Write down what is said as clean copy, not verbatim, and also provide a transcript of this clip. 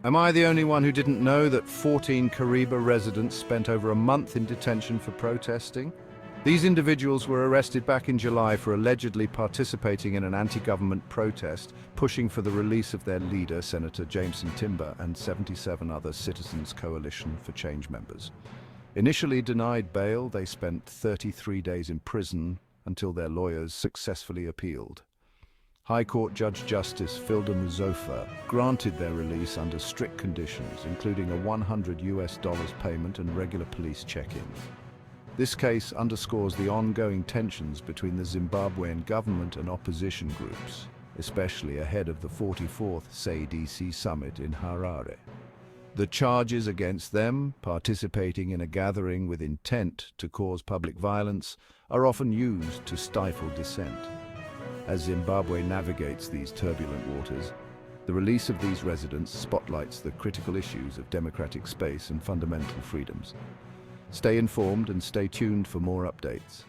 Am I the only one who didn't know that 14 Kariba residents spent over a month in detention for protesting? These individuals were arrested back in July for allegedly participating in an anti-government protest, pushing for the release of their leader, Senator Jameson Timber, and 77 other Citizens Coalition for Change members. Initially denied bail, they spent 33 days in prison until their lawyers successfully appealed. High Court Judge Justice Filda Muzofa granted their release under strict conditions, including a $100 payment and regular police check-ins. This case underscores the ongoing tensions between the Zimbabwean government and opposition groups, especially ahead of the 44th SADC summit in Harare. The charges against them, participating in a gathering with intent to cause public violence, are often used to stifle dissent. As Zimbabwe navigates these turbulent waters, the release of these residents spotlights the critical issues of democratic space and fundamental freedoms. Stay informed and stay tuned for more updates.